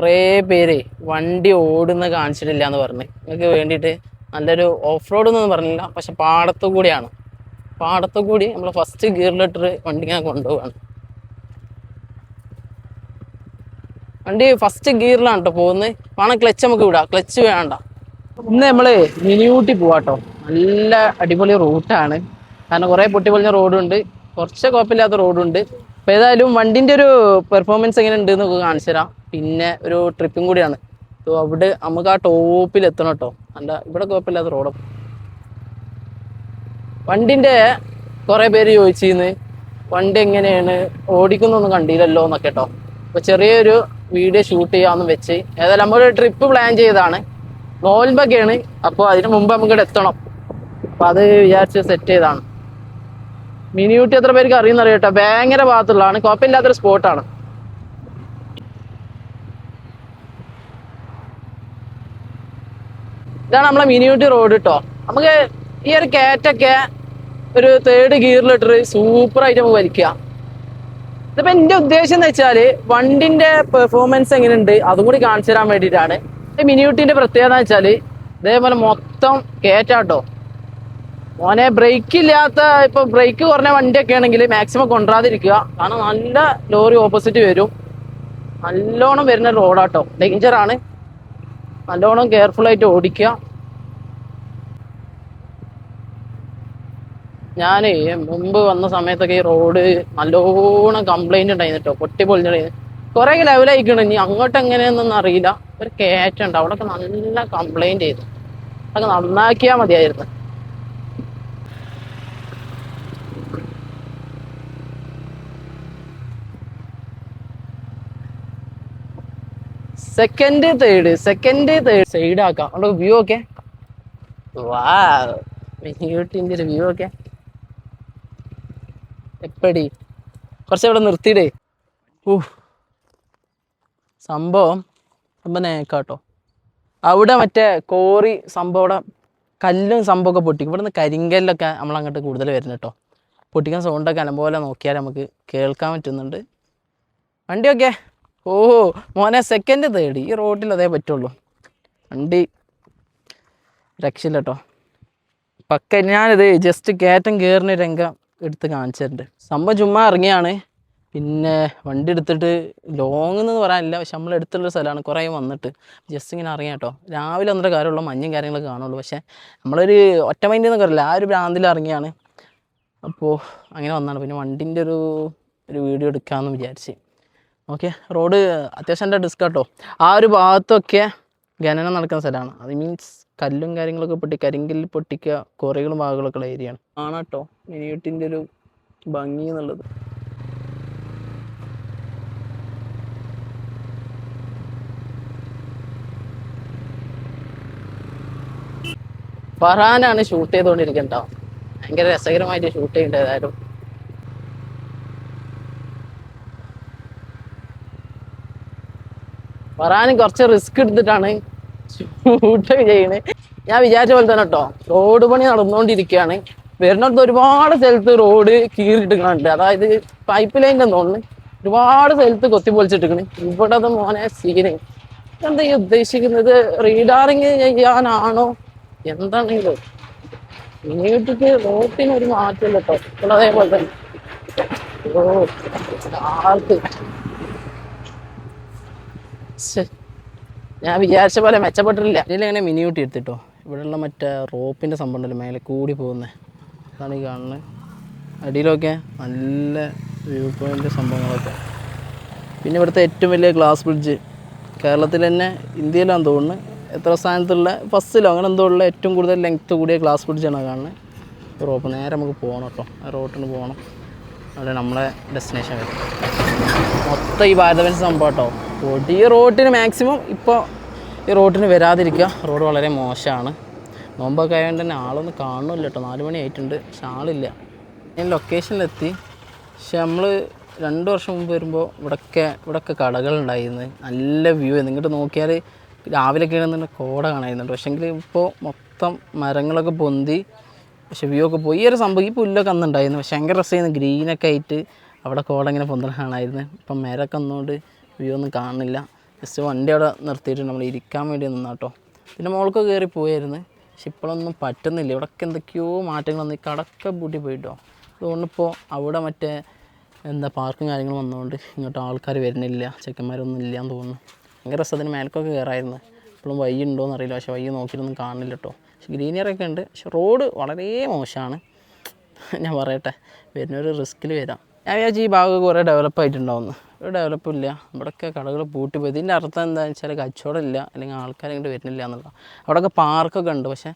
കുറേ പേര് വണ്ടി ഓടുന്ന കാണിച്ചിട്ടില്ല എന്ന് പറഞ്ഞ് നിങ്ങൾക്ക് വേണ്ടിയിട്ട് നല്ലൊരു ഓഫ് റോഡ് എന്നൊന്നും പറഞ്ഞില്ല, പക്ഷെ പാടത്തു കൂടിയാണ്. പാടത്തു കൂടി നമ്മൾ ഫസ്റ്റ് ഗിയറിലിട്ടൊരു വണ്ടി ഇങ്ങനെ കൊണ്ടുപോവാണ്. വണ്ടി ഫസ്റ്റ് ഗിയറിലാണ് കേട്ടോ പോകുന്നത്. വേണം ക്ലച്ച് നമുക്ക് വിടാം, ക്ലച്ച് വേണ്ട. ഇന്ന് നമ്മള് മിനിയൂട്ടി പോവാട്ടോ. നല്ല അടിപൊളി റൂട്ടാണ്, കാരണം കുറേ പൊട്ടിപ്പൊളിഞ്ഞ റോഡുണ്ട്, കുറച്ച് കുഴപ്പമില്ലാത്ത റോഡുണ്ട്. അപ്പോൾ ഏതായാലും വണ്ടിൻ്റെ ഒരു പെർഫോമൻസ് എങ്ങനെ ഉണ്ട് എന്നൊക്കെ കാണിച്ചു തരാം. പിന്നെ ഒരു ട്രിപ്പും കൂടിയാണ്. അപ്പോൾ അവിടെ നമുക്ക് ആ ടോപ്പിൽ എത്തണം കേട്ടോ. അല്ല ഇവിടെ കുഴപ്പമില്ലാത്ത റോഡും. വണ്ടിൻ്റെ കുറേ പേര് ചോദിച്ചിരുന്നു വണ്ടി എങ്ങനെയാണ് ഓടിക്കുന്നൊന്നും കണ്ടില്ലല്ലോ എന്നൊക്കെ കേട്ടോ. അപ്പോൾ ചെറിയൊരു വീഡിയോ ഷൂട്ട് ചെയ്യാമെന്ന് വെച്ച് ഏതായാലും നമ്മളൊരു ട്രിപ്പ് പ്ലാൻ ചെയ്തതാണ്. നോൽമ്പൊക്കെയാണ്, അപ്പോൾ അതിന് മുമ്പ് നമുക്ക് ഇവിടെ എത്തണം. അപ്പം അത് വിചാരിച്ച് സെറ്റ് ചെയ്താണ്. മിനിയൂട്ടി എത്ര പേർക്ക് അറിയുന്നറിയാം കേട്ടോ. ഭയങ്കര ഭാഗത്തുള്ളതാണ്, കുഴപ്പമില്ലാത്തൊരു സ്പോട്ടാണ്. ഇതാണ് നമ്മളെ മിനിയൂട്ടി റോഡ് കേട്ടോ. നമുക്ക് ഈ ഒരു കയറ്റൊക്കെ ഒരു 3rd ഗിയറിലിട്ടൊരു സൂപ്പറായിട്ട് നമുക്ക് വലിക്കുക. ഇതിപ്പോൾ എൻ്റെ ഉദ്ദേശം എന്ന് വെച്ചാൽ വണ്ടിൻ്റെ പെർഫോമൻസ് എങ്ങനെയുണ്ട് അതും കൂടി കാണിച്ചു തരാൻ വേണ്ടിയിട്ടാണ്. ഈ മിനിയൂട്ടിൻ്റെ പ്രത്യേകത എന്ന് വെച്ചാൽ ഇതേപോലെ മൊത്തം കയറ്റാട്ടോ മോനെ. ബ്രേക്ക് ഇല്ലാത്ത, ഇപ്പോൾ ബ്രേക്ക് കുറഞ്ഞ വണ്ടിയൊക്കെ ആണെങ്കിൽ മാക്സിമം കൊണ്ടുവരാതിരിക്കുക, കാരണം നല്ല ലോറി ഓപ്പോസിറ്റ് വരും. നല്ലോണം വരുന്ന റോഡാട്ടോ, ഡേഞ്ചറാണ്. നല്ലോണം കെയർഫുള്ളായിട്ട് ഓടിക്കുക. ഞാൻ മുമ്പ് വന്ന സമയത്തൊക്കെ ഈ റോഡ് നല്ലോണം കംപ്ലൈൻറ്റ് ഉണ്ടായിരുന്നു കേട്ടോ, പൊട്ടി പൊളിഞ്ഞിട്ടായിരുന്നു. കുറേ ലെവലായിക്കണം, ഇനി അങ്ങോട്ട് എങ്ങനെയാണെന്നൊന്നും അറിയില്ല. ഒരു കയറ്റുണ്ട്, അവിടെയൊക്കെ നല്ല കംപ്ലൈൻറ്റ് ചെയ്തു. അതൊക്കെ നന്നാക്കിയാൽ മതിയായിരുന്നു. സെക്കൻഡ് തേർഡ് സൈഡ് ആക്കാം. അവിടെ വ്യൂ ഒക്കെ വാ, മിനിയൂട്ടിൻ്റെ ഒരു വ്യൂ ഒക്കെ എപ്പടി കുറച്ച് അവിടെ നിർത്തിയിടേ. സംഭവം നേക്കാട്ടോ. അവിടെ മറ്റേ കോറി സംഭവം, അവിടെ കല്ലും സംഭവമൊക്കെ പൊട്ടിക്കും. ഇവിടുന്ന് കരിങ്കല്ലൊക്കെ നമ്മളങ്ങോട്ട് കൂടുതൽ വരുന്നു കേട്ടോ. പൊട്ടിക്കുന്ന സൗണ്ടൊക്കെ നല്ലപോലെ നോക്കിയാൽ നമുക്ക് കേൾക്കാൻ പറ്റുന്നുണ്ട്. വണ്ടിയൊക്കെ മോനെ സെക്കൻഡ് തേർഡ് ഈ റോഡിൽ അതേ പറ്റുള്ളൂ. വണ്ടി രക്ഷയില്ല കേട്ടോ. പക്ക ഞാനിത് ജസ്റ്റ് കയറ്റം കയറുന്ന രംഗം എടുത്ത് കാണിച്ചിട്ടുണ്ട്. സംഭവം ചുമ്മാ ഇറങ്ങിയാണ്. പിന്നെ വണ്ടി എടുത്തിട്ട് ലോങ് എന്ന് പറയാനില്ല, പക്ഷെ നമ്മൾ എടുത്തുള്ളൊരു സ്ഥലമാണ്. കുറേ വന്നിട്ട് ജസ്റ്റ് ഇങ്ങനെ ഇറങ്ങിയ കേട്ടോ. രാവിലെ വന്നിട്ട് കാര്യമുള്ളൂ, മഞ്ഞും കാര്യങ്ങളൊക്കെ കാണുള്ളൂ. പക്ഷേ നമ്മളൊരു ഒറ്റ മൈൻഡിൽ എന്നൊക്കെ അറിയില്ല, ആ ഒരു ഭ്രാന്തിൽ ഇറങ്ങിയാണ്. അപ്പോൾ അങ്ങനെ വന്നതാണ്. പിന്നെ വണ്ടിൻ്റെ ഒരു വീഡിയോ എടുക്കാമെന്ന് വിചാരിച്ച്. ഓക്കെ, റോഡ് അത്യാവശ്യം എൻ്റെ ഡിസ്ക് കേട്ടോ. ആ ഒരു ഭാഗത്തൊക്കെ ഖനനം നടക്കുന്ന സ്ഥലമാണ്. അത് മീൻസ് കല്ലും കാര്യങ്ങളൊക്കെ കരിങ്കല്ല് പൊട്ടിക്കുക, കുറേകളും ഭാഗങ്ങളൊക്കെ ഉള്ള ഏരിയയാണ്. ആണ് കേട്ടോ മിനിയൂട്ടിൻ്റെ ഒരു ഭംഗി എന്നുള്ളത്. ഫർഹാനാണ് ഷൂട്ട് ചെയ്തുകൊണ്ടിരിക്കണ്ടാവും. ഭയങ്കര രസകരമായിട്ട് ഷൂട്ട് ചെയ്യേണ്ടതായിരുന്നു. ഫർഹാൻ കുറച്ച് റിസ്ക് എടുത്തിട്ടാണ് ഷൂട്ട് ചെയ്യണത്. ഞാൻ വിചാരിച്ച പോലെ തന്നെ കേട്ടോ, റോഡ് പണി നടന്നുകൊണ്ടിരിക്കുകയാണ്. വരുന്നിടത്ത് ഒരുപാട് സ്ഥലത്ത് റോഡ് കീറിയിട്ടിട്ടുണ്ട്. അതായത് പൈപ്പ് ലൈൻ്റെ തോന്നുന്നു ഒരുപാട് സ്ഥലത്ത് കൊത്തിപ്പൊളിച്ചിട്ടിരിക്കണ്. ഇവിടെ അത് മോനെ സീന്. എന്താ ഈ ഉദ്ദേശിക്കുന്നത്? റീഡാറിങ് ചെയ്യാനാണോ എന്താണെങ്കിലും വീട്ടിക്ക് റോട്ടിന് ഒരു മാറ്റമില്ല കേട്ടോ. ഇപ്പോൾ അതേപോലെ തന്നെ ആർക്ക് ഞാൻ വിചാരിച്ച പോലെ മെച്ചപ്പെട്ടിട്ടില്ല. ഇതിലങ്ങനെ മിനിയൂട്ടി എടുത്തിട്ടോ. ഇവിടെയുള്ള മറ്റേ റോപ്പിൻ്റെ സംഭവം ഉണ്ടല്ലോ, മേലെ കൂടി പോകുന്നത്, അതാണ് ഈ കാണുന്നത്. അടിയിലൊക്കെ നല്ല വ്യൂ പോയിൻ്റ് സംഭവങ്ങളൊക്കെ. പിന്നെ ഇവിടുത്തെ ഏറ്റവും വലിയ ഗ്ലാസ് ബ്രിഡ്ജ് കേരളത്തിൽ തന്നെ, ഇന്ത്യയിലാണെന്ന് തോന്നുന്നു എത്ര സ്ഥാനത്തുള്ള ഫസ്റ്റിലോ അങ്ങനെ എന്തോ ഉള്ള ഏറ്റവും കൂടുതൽ ലെങ്ത്ത് കൂടിയ ഗ്ലാസ് ബ്രിഡ്ജാണ് കാണുന്നത്. റോപ്പ് നേരെ നമുക്ക് പോകണം കേട്ടോ, ആ റോട്ടിന് പോകണം. അവിടെ നമ്മളെ ഡെസ്റ്റിനേഷൻ വരും. മൊത്തം ഈ ഭാരതവൻസ് സംഭവം കേട്ടോ. ഈ റോട്ടിന് മാക്സിമം ഇപ്പോൾ ഈ റോട്ടിന് വരാതിരിക്കുക. റോഡ് വളരെ മോശമാണ്. നോമ്പൊക്കെ ആയതുകൊണ്ട് തന്നെ ആളൊന്നും കാണുന്നില്ല കേട്ടോ. 4 മണി ആയിട്ടുണ്ട്, പക്ഷെ ആളില്ല. ഞാൻ ലൊക്കേഷനിലെത്തി. പക്ഷെ നമ്മൾ 2 വർഷം മുമ്പ് വരുമ്പോൾ ഇവിടെയൊക്കെ കടകളുണ്ടായിരുന്നു, നല്ല വ്യൂ ആയിരുന്നു. ഇങ്ങോട്ട് നോക്കിയാൽ രാവിലെയൊക്കെ ആണെന്നുണ്ട് കോട കാണായിരുന്നുണ്ട്. പക്ഷേങ്കിൽ ഇപ്പോൾ മൊത്തം മരങ്ങളൊക്കെ പൊന്തി, പക്ഷെ വ്യൂ ഒക്കെ പോയി. ഈ ഒരു സംഭവം, ഈ പുല്ലൊക്കെ അന്നുണ്ടായിരുന്നു, പക്ഷെ ഭയങ്കര രസമായിരുന്നു. ഗ്രീനൊക്കെ ആയിട്ട് അവിടെ കോട ഇങ്ങനെ പൊന്തണ കാണാമായിരുന്നു. ഇപ്പം മരമൊക്കെ ഒന്നുകൊണ്ട് വ്യൂ ഒന്നും കാണുന്നില്ല. ജസ്റ്റ് വണ്ടി അവിടെ നിർത്തിയിട്ട് നമ്മൾ ഇരിക്കാൻ വേണ്ടി നിന്നാട്ടോ. പിന്നെ മോൾക്ക് കയറി പോയായിരുന്നു. പക്ഷെ ഇപ്പോഴൊന്നും പറ്റുന്നില്ല. ഇവിടെയൊക്കെ എന്തൊക്കെയോ മാറ്റങ്ങൾ വന്നു. ഈ കടക്കെ പൂട്ടി പോയിട്ടോ. അതുകൊണ്ടിപ്പോൾ അവിടെ മറ്റേ പാർക്കും കാര്യങ്ങളും വന്നതുകൊണ്ട് ഇങ്ങോട്ട് ആൾക്കാർ വരുന്നില്ല, ചെക്കന്മാരൊന്നും ഇല്ലയെന്ന് തോന്നുന്നു. ഭയങ്കര രസത്തിന് മേൽക്കൊക്കെ കയറായിരുന്നു. ഇപ്പോഴും വഴി ഉണ്ടോയെന്ന് അറിയില്ല. പക്ഷേ വഴി നോക്കിയിട്ടൊന്നും കാണില്ല കേട്ടോ. പക്ഷേ ഗ്രീനിയറൊക്കെ ഉണ്ട്. പക്ഷെ റോഡ് വളരെ മോശമാണ്. ഞാൻ പറയട്ടെ, വരുന്നൊരു റിസ്കിൽ വരാം. ഞാൻ വിചാരിച്ചു ഈ ഭാഗം കുറേ ഡെവലപ്പായിട്ടുണ്ടാവുന്നു. ഒരു ഡെവലപ്പില്ല. ഇവിടെയൊക്കെ കടകൾ പൂട്ടിപ്പോയി. ഇതിൻ്റെ അർത്ഥം എന്താണെന്ന് വെച്ചാൽ കച്ചവടം ഇല്ല, അല്ലെങ്കിൽ ആൾക്കാർ ഇങ്ങോട്ട് വരുന്നില്ല എന്നുള്ള. അവിടെയൊക്കെ പാർക്കൊക്കെ ഉണ്ട്. പക്ഷേ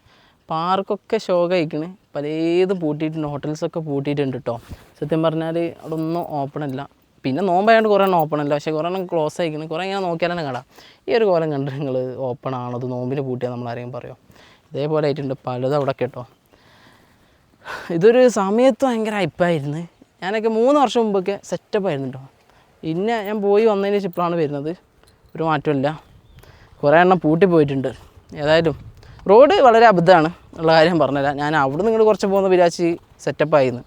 പാർക്കൊക്കെ കഴിക്കണ്, പലതും പൂട്ടിയിട്ടുണ്ട്. ഹോട്ടൽസൊക്കെ പൂട്ടിയിട്ടുണ്ട് കേട്ടോ. സത്യം പറഞ്ഞാൽ അവിടെ ഒന്നും ഓപ്പണല്ല. പിന്നെ നോമ്പായതുകൊണ്ട് കുറേ എണ്ണം ഓപ്പണല്ല. പക്ഷേ കുറേ എണ്ണം ക്ലോസ് ആയിക്കണം. കുറേ ഇങ്ങനെ നോക്കിയാൽ തന്നെ കാണാം. ഈ ഒരു കോലം കണ്ട് നിങ്ങൾ ഓപ്പൺ ആണോ, അത് നോമ്പിന് പൂട്ടിയാൽ നമ്മൾ ആരെയും പറയുമോ? ഇതേപോലെ ആയിട്ടുണ്ട് പലതും അവിടെ കേട്ടോ. ഇതൊരു സമയത്ത് ഭയങ്കര ഹൈപ്പായിരുന്നു. ഞാനൊക്കെ 3 വർഷം മുമ്പൊക്കെ സെറ്റപ്പായിരുന്നു കേട്ടോ. പിന്നെ ഞാൻ പോയി വന്നതിന് ശേഷം ഇപ്പോഴാണ് വരുന്നത്. ഒരു മാറ്റമില്ല. കുറേ എണ്ണം പൂട്ടി പോയിട്ടുണ്ട്. ഏതായാലും റോഡ് വളരെ അബദ്ധമാണ് ഉള്ള കാര്യം പറഞ്ഞുതരാം. ഞാൻ അവിടെ നിങ്ങൾ കുറച്ച് പോകുന്ന വിചാരിച്ച് സെറ്റപ്പായിരുന്നു.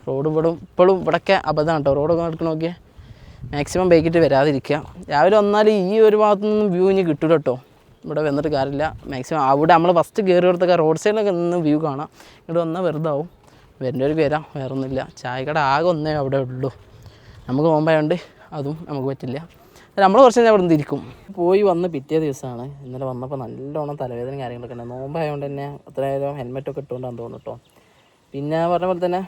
റോഡ് ഇപ്പോഴും ഇവിടെയൊക്കെ അബദ്ധമാണ് കേട്ടോ. റോഡൊക്കെ നടക്കണ നോക്കിയാൽ മാക്സിമം ബൈക്കിട്ട് വരാതിരിക്കുക. രാവിലെ വന്നാൽ ഈ ഒരു ഭാഗത്തുനിന്നും വ്യൂ ഇനി കിട്ടില്ല കേട്ടോ. ഇവിടെ വന്നിട്ട് കാര്യമില്ല. മാക്സിമം അവിടെ നമ്മൾ ഫസ്റ്റ് കയറി കൊടുത്തൊക്കെ റോഡ് സൈഡിലൊക്കെ നിന്ന് വ്യൂ കാണാം. ഇവിടെ വന്നാൽ വെറുതെ ആവും. വരുന്നവർക്ക് വരാം, വേറെ ഒന്നുമില്ല. ചായക്കട ആകെ ഒന്നേ അവിടെ ഉള്ളൂ. നമുക്ക് നോമ്പായതുകൊണ്ട് അതും നമുക്ക് പറ്റില്ല. നമ്മൾ കുറച്ച് നേരം അവിടെ നിന്ന് ഇരിക്കും. പോയി വന്ന് പിറ്റേ ദിവസമാണ്. ഇന്നലെ വന്നപ്പോൾ നല്ലോണം തലവേദനയും കാര്യങ്ങളൊക്കെ ഉണ്ട്. നോമ്പായതുകൊണ്ട് തന്നെ അത്രയും ഹെൽമെറ്റൊക്കെ ഇട്ടുകൊണ്ടാന്ന് തോന്നുന്നു കേട്ടോ. പിന്നെ പറഞ്ഞ പോലെ തന്നെ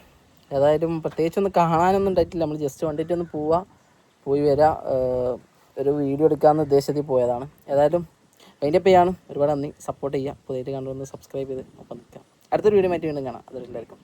ഏതായാലും പ്രത്യേകിച്ചൊന്നും കാണാനൊന്നും ഉണ്ടായിട്ടില്ല. നമ്മൾ ജസ്റ്റ് വണ്ടിയിട്ടൊന്ന് പോയി വരാം. ഒരു വീഡിയോ എടുക്കാമെന്ന ഉദ്ദേശത്തിൽ പോയതാണ്. ഏതായാലും അതിൻ്റെ പേയാണ്. ഒരുപാട് നന്ദി. സപ്പോർട്ട് ചെയ്യുക. പുതിയതായിട്ട് കണ്ടുവന്ന് സബ്സ്ക്രൈബ് ചെയ്ത് ഒപ്പം നിൽക്കാം. അടുത്തൊരു വീഡിയോ മാറ്റി വീണ്ടും കാണാം. അതെല്ലാവർക്കും